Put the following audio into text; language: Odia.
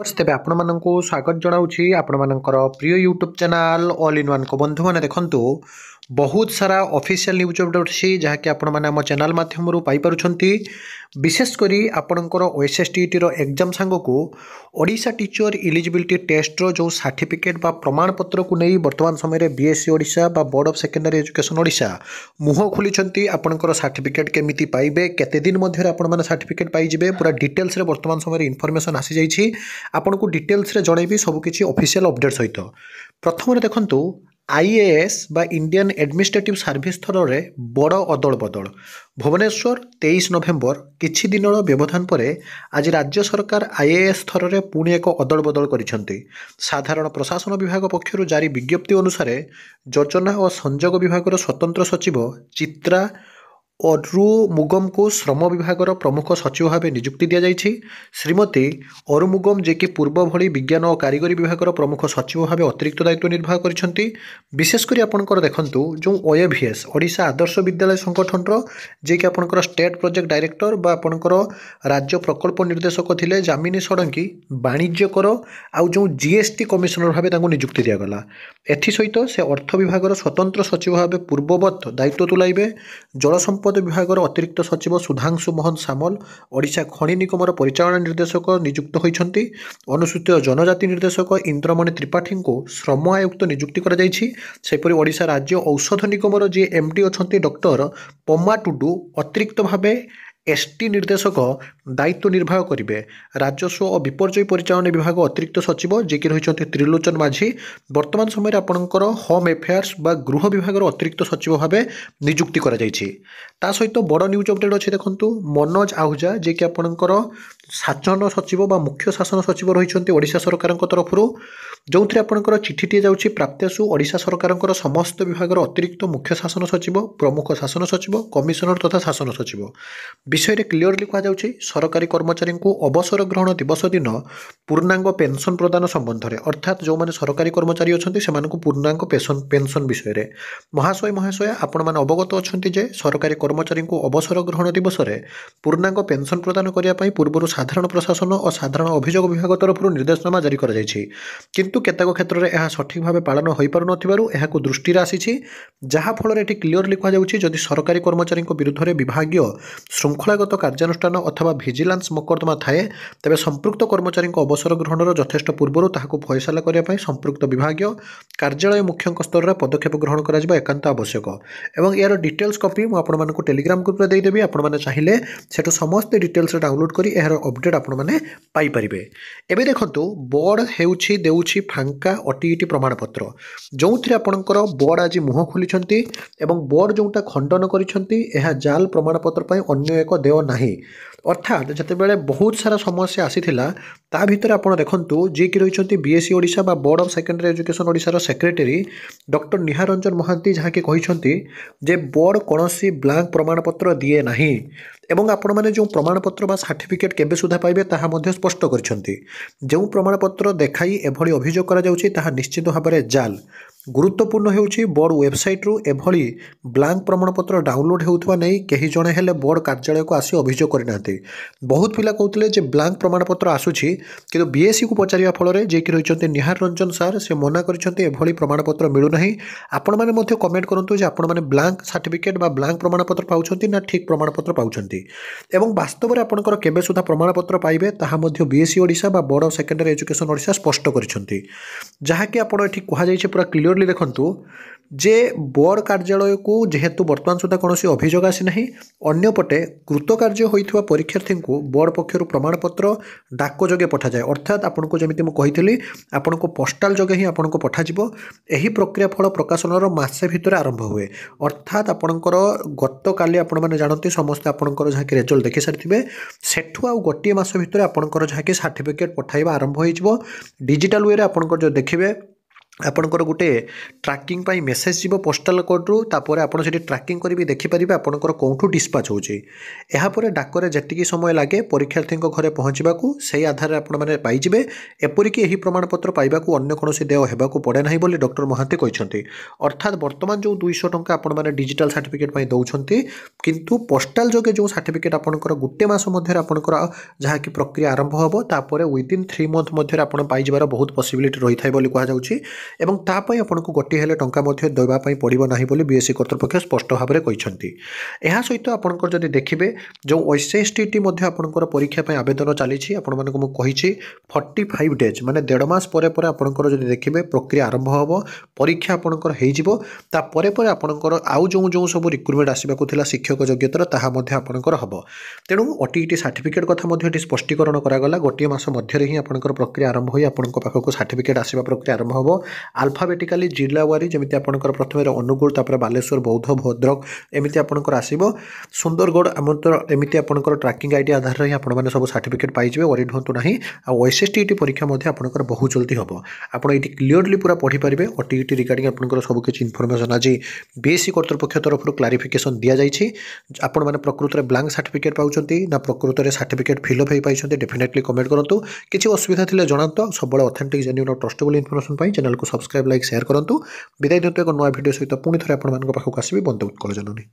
ତେବେ ଆପଣମାନଙ୍କୁ ସ୍ୱାଗତ ଜଣାଉଛି ଆପଣମାନଙ୍କର ପ୍ରିୟ YouTube channel all in one. ବନ୍ଧୁମାନେ ଦେଖନ୍ତୁ, ବହୁତ ସାରା ଅଫିସିଆଲ୍ ନ୍ୟୁଜ୍ ଅପଡେଟ୍ ଅଛି ଯାହାକି ଆପଣମାନେ ଆମ ଚ୍ୟାନେଲ୍ ମାଧ୍ୟମରୁ ପାଇପାରୁଛନ୍ତି। ବିଶେଷ କରି ଆପଣଙ୍କର OSSTETର ଏକ୍ଜାମ୍ ସାଙ୍ଗକୁ ଓଡ଼ିଶା ଟିଚର ଇଲିଜିବିଲିଟି ଟେଷ୍ଟର ଯେଉଁ ସାର୍ଟିଫିକେଟ୍ ବା ପ୍ରମାଣପତ୍ରକୁ ନେଇ ବର୍ତ୍ତମାନ ସମୟରେ BSc ଓଡ଼ିଶା ବା board of secondary education Odisha ମୁହଁ ଖୋଲିଛନ୍ତି। ଆପଣଙ୍କର ସାର୍ଟିଫିକେଟ୍ କେମିତି ପାଇବେ, କେତେ ଦିନ ମଧ୍ୟରେ ଆପଣମାନେ ସାର୍ଟିଫିକେଟ୍ ପାଇଯିବେ, ପୁରା ଡିଟେଲ୍ସରେ ବର୍ତ୍ତମାନ ସମୟରେ ଇନଫର୍ମେସନ୍ ଆସିଯାଇଛି। ଆପଣଙ୍କୁ ଡିଟେଲ୍ସରେ ଜଣାଇବି ସବୁକିଛି ଅଫିସିଆଲ୍ ଅପଡେଟ୍ ସହିତ। ପ୍ରଥମରେ ଦେଖନ୍ତୁ, IAS ବା ଇଣ୍ଡିଆନ୍ ଆଡମିନିଷ୍ଟ୍ରେଟିଭ୍ ସର୍ଭିସ୍ ସ୍ତରରେ ବଡ଼ ଅଦଳ ବଦଳ। ଭୁବନେଶ୍ୱର 23 ନଭେମ୍ବର, କିଛି ଦିନର ବ୍ୟବଧାନ ପରେ ଆଜି ରାଜ୍ୟ ସରକାର IAS ସ୍ତରରେ ପୁଣି ଏକ ଅଦଳ ବଦଳ କରିଛନ୍ତି। ସାଧାରଣ ପ୍ରଶାସନ ବିଭାଗ ପକ୍ଷରୁ ଜାରି ବିଜ୍ଞପ୍ତି ଅନୁସାରେ ଯୋଜନା ଓ ସଂଯୋଗ ବିଭାଗର ସ୍ୱତନ୍ତ୍ର ସଚିବ ଚିତ୍ରା ଅରୁମୁଗମଙ୍କୁ ଶ୍ରମ ବିଭାଗର ପ୍ରମୁଖ ସଚିବ ଭାବେ ନିଯୁକ୍ତି ଦିଆଯାଇଛି। ଶ୍ରୀମତୀ ଅରୁମୁଗମ ଯିଏକି ପୂର୍ବ ଭଳି ବିଜ୍ଞାନ ଓ କାରିଗରୀ ବିଭାଗର ପ୍ରମୁଖ ସଚିବ ଭାବେ ଅତିରିକ୍ତ ଦାୟିତ୍ୱ ନିର୍ବାହ କରିଛନ୍ତି। ବିଶେଷ କରି ଆପଣଙ୍କର ଦେଖନ୍ତୁ, ଯେଉଁ OAVS ଓଡ଼ିଶା ଆଦର୍ଶ ବିଦ୍ୟାଳୟ ସଂଗଠନର ଯିଏକି ଆପଣଙ୍କର ଷ୍ଟେଟ୍ ପ୍ରୋଜେକ୍ଟ ଡାଇରେକ୍ଟର ବା ଆପଣଙ୍କର ରାଜ୍ୟ ପ୍ରକଳ୍ପ ନିର୍ଦ୍ଦେଶକ ଥିଲେ ଯାମିନୀ ଷଡ଼ଙ୍ଗୀ, ବାଣିଜ୍ୟ କର ଆଉ ଯେଉଁ GST କମିଶନର ଭାବେ ତାଙ୍କୁ ନିଯୁକ୍ତି ଦିଆଗଲା। ଏଥିସହିତ ସେ ଅର୍ଥ ବିଭାଗର ସ୍ୱତନ୍ତ୍ର ସଚିବ ଭାବେ ପୂର୍ବବତ୍ ଦାୟିତ୍ୱ ତୁଲାଇବେ। ଜଳସମ୍ପଦ ବିଭାଗର ଅତିରିକ୍ତ ସଚିବ ସୁଧାଂଶୁ ମୋହନ ସାମଲ ଓଡ଼ିଶା ଖଣି ନିଗମର ପରିଚାଳନା ନିର୍ଦ୍ଦେଶକ ନିଯୁକ୍ତ ହୋଇଛନ୍ତି। ଅନୁସୂଚିତ ଜନଜାତି ନିର୍ଦ୍ଦେଶକ ଇନ୍ଦ୍ରମଣି ତ୍ରିପାଠୀଙ୍କୁ ଶ୍ରମ ଆୟୁକ୍ତ ନିଯୁକ୍ତି କରାଯାଇଛି। ସେହିପରି ଓଡ଼ିଶା ରାଜ୍ୟ ଔଷଧ ନିଗମର ଯିଏ MD ଅଛନ୍ତି ଡକ୍ଟର ପମା ଟୁଡୁ ଅତିରିକ୍ତ ଭାବେ ST ନିର୍ଦ୍ଦେଶକ ଦାୟିତ୍ୱ ନିର୍ବାହ କରିବେ। ରାଜସ୍ୱ ଓ ବିପର୍ଯ୍ୟୟ ପରିଚାଳନା ବିଭାଗ ଅତିରିକ୍ତ ସଚିବ ଯିଏକି ରହିଛନ୍ତି ତ୍ରିଲୋଚନ ମାଝୀ ବର୍ତ୍ତମାନ ସମୟରେ ଆପଣଙ୍କର ହୋମ୍ ଆଫେୟାର୍ସ ବା ଗୃହ ବିଭାଗର ଅତିରିକ୍ତ ସଚିବ ଭାବେ ନିଯୁକ୍ତି କରାଯାଇଛି। ତା ସହିତ ବଡ଼ ନ୍ୟୁଜ୍ ଅପଡେଟ୍ ଅଛି ଦେଖନ୍ତୁ, ମନୋଜ ଆହୁଜା ଯିଏକି ଆପଣଙ୍କର ଶାସନ ସଚିବ ବା ମୁଖ୍ୟ ଶାସନ ସଚିବ ରହିଛନ୍ତି ଓଡ଼ିଶା ସରକାରଙ୍କ ତରଫରୁ, ଯେଉଁଥିରେ ଆପଣଙ୍କର ଚିଠିଟିଏ ଯାଉଛି ପ୍ରାପ୍ତେଷୁ ଓଡ଼ିଶା ସରକାରଙ୍କର ସମସ୍ତ ବିଭାଗର ଅତିରିକ୍ତ ମୁଖ୍ୟ ଶାସନ ସଚିବ, ପ୍ରମୁଖ ଶାସନ ସଚିବ, କମିଶନର ତଥା ଶାସନ ସଚିବ ବିଷୟରେ କ୍ଲିଅରଲି କୁହାଯାଉଛି ସରକାରୀ କର୍ମଚାରୀଙ୍କୁ ଅବସର ଗ୍ରହଣ ଦିବସ ଦିନ ପୂର୍ଣ୍ଣାଙ୍ଗ ପେନସନ୍ ପ୍ରଦାନ ସମ୍ବନ୍ଧରେ, ଅର୍ଥାତ୍ ଯେଉଁମାନେ ସରକାରୀ କର୍ମଚାରୀ ଅଛନ୍ତି ସେମାନଙ୍କୁ ପୂର୍ଣ୍ଣାଙ୍ଗ ପେନସନ୍ ବିଷୟରେ। ମହାଶୟା ଆପଣମାନେ ଅବଗତ ଅଛନ୍ତି ଯେ ସରକାରୀ କର୍ମଚାରୀଙ୍କୁ ଅବସର ଗ୍ରହଣ ଦିବସରେ ପୂର୍ଣ୍ଣାଙ୍ଗ ପେନସନ୍ ପ୍ରଦାନ କରିବା ପାଇଁ ପୂର୍ବରୁ ସାଧାରଣ ପ୍ରଶାସନ ଓ ସାଧାରଣ ଅଭିଯୋଗ ବିଭାଗ ତରଫରୁ ନିର୍ଦ୍ଦେଶନାମା ଜାରି କରାଯାଇଛି। କିନ୍ତୁ କେତେକ କ୍ଷେତ୍ରରେ ଏହା ସଠିକ୍ ଭାବେ ପାଳନ ହୋଇପାରୁନଥିବାରୁ ଏହାକୁ ଦୃଷ୍ଟିରେ ଆସିଛି, ଯାହାଫଳରେ ଏଠି କ୍ଲିଅରଲି କୁହାଯାଉଛି ଯଦି ସରକାରୀ କର୍ମଚାରୀଙ୍କ ବିରୁଦ୍ଧରେ ବିଭାଗୀୟ ଶୃଙ୍ଖଳାଗତ କାର୍ଯ୍ୟାନୁଷ୍ଠାନ ଅଥବା ଭିଜିଲାନ୍ସ ମକଦ୍ଦମା ଥାଏ, ତେବେ ସମ୍ପୃକ୍ତ କର୍ମଚାରୀଙ୍କ ଅବସର ଗ୍ରହଣର ଯଥେଷ୍ଟ ପୂର୍ବରୁ ତାହାକୁ ଫଇସଲା କରିବା ପାଇଁ ସମ୍ପୃକ୍ତ ବିଭାଗୀୟ କାର୍ଯ୍ୟାଳୟ ମୁଖ୍ୟଙ୍କ ସ୍ତରରେ ପଦକ୍ଷେପ ଗ୍ରହଣ କରାଯିବା ଏକାନ୍ତ ଆବଶ୍ୟକ। ଏବଂ ଏହାର ଡିଟେଲ୍ସ କପି ମୁଁ ଆପଣମାନଙ୍କୁ ଟେଲିଗ୍ରାମ ଗ୍ରୁପରେ ଦେଇଦେବି। ଆପଣମାନେ ଚାହିଁଲେ ସେଠୁ ସମସ୍ତ ଡିଟେଲ୍ସରେ ଡାଉନଲୋଡ୍ କରି ଏହାର ଅପଡେଟ୍ ଆପଣମାନେ ପାଇପାରିବେ। ଏବେ ଦେଖନ୍ତୁ, ବୋର୍ଡ଼ ଦେଉଛି ଫାଙ୍କା OTET ପ୍ରମାଣପତ୍ର, ଯେଉଁଥିରେ ଆପଣଙ୍କର ବୋର୍ଡ଼ ଆଜି ମୁହଁ ଖୋଲିଛନ୍ତି ଏବଂ ବୋର୍ଡ଼ ଯେଉଁଟା ଖଣ୍ଡନ କରିଛନ୍ତି ଏହା ଜାଲ ପ୍ରମାଣପତ୍ର ପାଇଁ ଅନ୍ୟ ଏକ ଦେୟ ନାହିଁ। ଅର୍ଥାତ୍ ଯେତେବେଳେ ବହୁତ ସାରା ସମସ୍ୟା ଆସିଥିଲା ତା ଭିତରେ ଆପଣ ଦେଖନ୍ତୁ, ଯିଏକି ରହିଛନ୍ତି BSc ଓଡ଼ିଶା ବା ବୋର୍ଡ଼ ଅଫ୍ ସେକେଣ୍ଡାରୀ ଏଜୁକେସନ୍ ଓଡ଼ିଶାର ସେକ୍ରେଟାରୀ ଡକ୍ଟର ନିହାର ରଞ୍ଜନ ମହାନ୍ତି, ଯାହାକି କହିଛନ୍ତି ଯେ ବୋର୍ଡ଼ କୌଣସି ବ୍ଲାଙ୍କ ପ୍ରମାଣପତ୍ର ଦିଏ ନାହିଁ ଏବଂ ଆପଣମାନେ ଯେଉଁ ପ୍ରମାଣପତ୍ର ବା ସାର୍ଟିଫିକେଟ୍ କେବେ ସୁଦ୍ଧା ପାଇବେ ତାହା ମଧ୍ୟ ସ୍ପଷ୍ଟ କରିଛନ୍ତି। ଯେଉଁ ପ୍ରମାଣପତ୍ର ଦେଖାଇ ଏଭଳି ଅଭିଯୋଗ କରାଯାଉଛି ତାହା ନିଶ୍ଚିତ ଭାବରେ ଜାଲ। ଗୁରୁତ୍ୱପୂର୍ଣ୍ଣ ହେଉଛି ବୋର୍ଡ଼ ୱେବସାଇଟ୍ରୁ ଏଭଳି ବ୍ଲାଙ୍କ ପ୍ରମାଣପତ୍ର ଡାଉନଲୋଡ୍ ହେଉଥିବା ନେଇ କେହି ଜଣେ ହେଲେ ବୋର୍ଡ଼ କାର୍ଯ୍ୟାଳୟକୁ ଆସି ଅଭିଯୋଗ କରିନାହାନ୍ତି। ବହୁତ ପିଲା କହୁଥିଲେ ଯେ ବ୍ଲାଙ୍କ ପ୍ରମାଣପତ୍ର ଆସୁଛି, କିନ୍ତୁ BScକୁ ପଚାରିବା ଫଳରେ ଯିଏକି ରହିଛନ୍ତି ନିହାର ରଞ୍ଜନ ସାର୍ ସେ ମନା କରିଛନ୍ତି ଏଭଳି ପ୍ରମାଣପତ୍ର ମିଳୁନାହିଁ। ଆପଣମାନେ ମଧ୍ୟ କମେଣ୍ଟ କରନ୍ତୁ ଯେ ଆପଣମାନେ ବ୍ଲାଙ୍କ ସାର୍ଟିଫିକେଟ୍ ବା ବ୍ଲାଙ୍କ ପ୍ରମାଣପତ୍ର ପାଉଛନ୍ତି ନା ଠିକ୍ ପ୍ରମାଣପତ୍ର ପାଉଛନ୍ତି ଏବଂ ବାସ୍ତବରେ ଆପଣଙ୍କର କେବେ ସୁଦ୍ଧା ପ୍ରମାଣପତ୍ର ପାଇବେ ତାହା ମଧ୍ୟ BSc ଓଡ଼ିଶା ବା board of secondary education Odisha ସ୍ପଷ୍ଟ କରିଛନ୍ତି। ଯାହାକି ଆପଣ ଏଠି କୁହାଯାଇଛି ପୁରା କ୍ଲିଅରଲି ଦେଖନ୍ତୁ ଯେ ବୋର୍ଡ଼ କାର୍ଯ୍ୟାଳୟକୁ ଯେହେତୁ ବର୍ତ୍ତମାନ ସୁଦ୍ଧା କୌଣସି ଅଭିଯୋଗ ଆସିନାହିଁ, ଅନ୍ୟପଟେ କୃତକାର୍ଯ୍ୟ ହୋଇଥିବା ପରୀକ୍ଷାର୍ଥୀଙ୍କୁ ବୋର୍ଡ଼ ପକ୍ଷରୁ ପ୍ରମାଣପତ୍ର ଡାକ ଯୋଗେ ପଠାଯାଏ। ଅର୍ଥାତ୍ ଆପଣଙ୍କୁ ଯେମିତି ମୁଁ କହିଥିଲି ଆପଣଙ୍କୁ ପୋଷ୍ଟାଲ ଯୋଗେ ହିଁ ଆପଣଙ୍କୁ ପଠାଯିବ। ଏହି ପ୍ରକ୍ରିୟା ଫଳ ପ୍ରକାଶନର ମାସେ ଭିତରେ ଆରମ୍ଭ ହୁଏ। ଅର୍ଥାତ୍ ଆପଣଙ୍କର ଗତକାଲି ଆପଣମାନେ ଜାଣନ୍ତି ସମସ୍ତେ ଆପଣଙ୍କର ଯାହାକି ରେଜଲ୍ଟ ଦେଖିସାରିଥିବେ, ସେଠୁ ଆଉ ଗୋଟିଏ ମାସ ଭିତରେ ଆପଣଙ୍କର ଯାହାକି ସାର୍ଟିଫିକେଟ୍ ପଠାଇବା ଆରମ୍ଭ ହୋଇଯିବ। ଡିଜିଟାଲ ୱେରେ ଆପଣଙ୍କର ଯେଉଁ ଦେଖିବେ ଆପଣଙ୍କର ଗୋଟେ ଟ୍ରାକିଂ ପାଇଁ ମେସେଜ୍ ଯିବ ପୋଷ୍ଟାଲ କୋଡ଼ରୁ ତାପରେ ଆପଣ ସେଠି ଟ୍ରାକିଂ କରିବି ଦେଖିପାରିବେ ଆପଣଙ୍କର କେଉଁଠୁ ଡିସ୍ପାଚ୍ ହେଉଛି। ଏହାପରେ ଡାକରେ ଯେତିକି ସମୟ ଲାଗେ ପରୀକ୍ଷାର୍ଥୀଙ୍କ ଘରେ ପହଞ୍ଚିବାକୁ ସେଇ ଆଧାରରେ ଆପଣମାନେ ପାଇଯିବେ। ଏପରିକି ଏହି ପ୍ରମାଣପତ୍ର ପାଇବାକୁ ଅନ୍ୟ କୌଣସି ଦେୟ ହେବାକୁ ପଡ଼େ ନାହିଁ ବୋଲି ଡକ୍ଟର ମହାନ୍ତି କହିଛନ୍ତି। ଅର୍ଥାତ୍ ବର୍ତ୍ତମାନ ଯେଉଁ 200 ଟଙ୍କା ଆପଣମାନେ ଡିଜିଟାଲ ସାର୍ଟିଫିକେଟ୍ ପାଇଁ ଦେଉଛନ୍ତି କିନ୍ତୁ ପୋଷ୍ଟାଲ ଯୋଗେ ଯେଉଁ ସାର୍ଟିଫିକେଟ୍ ଆପଣଙ୍କର ଗୋଟେ ମାସ ମଧ୍ୟରେ ଆପଣଙ୍କର ଯାହାକି ପ୍ରକ୍ରିୟା ଆରମ୍ଭ ହେବ ତାପରେ ୱିଦିନ୍ 3 ମନ୍ଥ ମଧ୍ୟରେ ଆପଣ ପାଇଯିବାର ବହୁତ ପସିବିଲିଟି ରହିଥାଏ ବୋଲି କୁହାଯାଉଛି। ଏବଂ ତା ପାଇଁ ଆପଣଙ୍କୁ ଗୋଟିଏ ହେଲେ ଟଙ୍କା ମଧ୍ୟ ଦେବା ପାଇଁ ପଡ଼ିବ ନାହିଁ ବୋଲି ବିଏସ୍ସି କର୍ତ୍ତୃପକ୍ଷ ସ୍ପଷ୍ଟ ଭାବରେ କହିଛନ୍ତି। ଏହା ସହିତ ଆପଣଙ୍କର ଯଦି ଦେଖିବେ ଯେଉଁ SSTT ମଧ୍ୟ ଆପଣଙ୍କର ପରୀକ୍ଷା ପାଇଁ ଆବେଦନ ଚାଲିଛି ଆପଣମାନଙ୍କୁ ମୁଁ କହିଛି 45 ଡେଜ୍ ମାନେ 1.5 ମାସ ପରେ ପରେ ଆପଣଙ୍କର ଯଦି ଦେଖିବେ ପ୍ରକ୍ରିୟା ଆରମ୍ଭ ହେବ ପରୀକ୍ଷା ଆପଣଙ୍କର ହେଇଯିବ ତାପରେ ପରେ ଆପଣଙ୍କର ଆଉ ଯେଉଁ ସବୁ ରିକ୍ରୁଟମେଣ୍ଟ ଆସିବାକୁ ଥିଲା ଶିକ୍ଷକ ଯୋଗ୍ୟତାର ତାହା ମଧ୍ୟ ଆପଣଙ୍କର ହେବ। ତେଣୁ OTET ସାର୍ଟିଫିକେଟ୍ କଥା ମଧ୍ୟ ଏଠି ସ୍ପଷ୍ଟୀକରଣ କରାଗଲା ଗୋଟିଏ ମାସ ମଧ୍ୟରେ ହିଁ ଆପଣଙ୍କର ପ୍ରକ୍ରିୟା ଆରମ୍ଭ ହୋଇ ଆପଣଙ୍କ ପାଖକୁ ସାର୍ଟିଫିକେଟ୍ ଆସିବା ପ୍ରକ୍ରିୟା ଆରମ୍ଭ ହେବ। ଆଲଫାବେଟିକାଲି ଜିଲ୍ଲା ୱାରି ଯେମିତି ଆପଣଙ୍କର ପ୍ରଥମେ ଅନୁଗୁଳ ତାପରେ ବାଲେଶ୍ୱର ବୌଦ୍ଧ ଭଦ୍ରକ ଏମିତି ଆପଣଙ୍କର ଆସିବ ସୁନ୍ଦରଗଡ଼ ଆମର ଏମିତି ଆପଣଙ୍କର ଟ୍ରାକିଂ ଆଇଡି ଆଧାରରେ ହିଁ ଆପଣମାନେ ସବୁ ସାର୍ଟିଫିକେଟ୍ ପାଇଯିବେ ୱରିଡ୍ ହୁଅନ୍ତୁ ନାହିଁ। ଆଉ SSTT ପରୀକ୍ଷା ମଧ୍ୟ ଆପଣଙ୍କର ବହୁତ ଜଲ୍ଦି ହେବ। ଆପଣ ଏଇଠି କ୍ଲିୟରଲି ପୁରା ପଢ଼ିପାରିବେ OTET ରିଗାର୍ଡ଼ିଂ ଆପଣଙ୍କର ସବୁ କିଛି ଇନଫର୍ମେସନ୍ ଆଜି ବିଏସ୍ସି କର୍ତ୍ତୃପକ୍ଷ ତରଫରୁ କ୍ଲାରିଫିକେସନ୍ ଦିଆଯାଇଛି। ଆପଣମାନେ ପ୍ରକୃତରେ ବ୍ଲାଙ୍କ ସାର୍ଟିଫିକେଟ୍ ପାଉଛନ୍ତି ନା ପ୍ରକୃତରେ ସାର୍ଟିଫିକେଟ୍ ଫିଲ୍ଅପ୍ ହୋଇପାଇଛନ୍ତି ଡେଫିନେଟଲି କମେଣ୍ଟ କରନ୍ତୁ। କିଛି ଅସୁବିଧା ଥିଲେ ଜଣାନ୍ତୁ। ଆଉ ସବୁବେଳେ ଅଥେଣ୍ଟିକ୍ ଜେନ୍ୟୁନ୍ ଆଉ ଟ୍ରଷ୍ଟେବଲ୍ ଇନଫର୍ମେସନ୍ ପାଇଁ ଚ୍ୟାନେଲକୁ ସବସ୍କ୍ରାଇବ୍ ଲାଇକ୍ ସେୟାର କରନ୍ତୁ। ବିଦାୟ ଦିଅନ୍ତୁ ଏକ ନୂଆ ଭିଡ଼ିଓ ସହିତ ପୁଣି ଥରେ ଆପଣମାନଙ୍କ ପାଖକୁ ଆସିବି ବନ୍ଦେ ଉତ୍କଳ ଜନନୀ।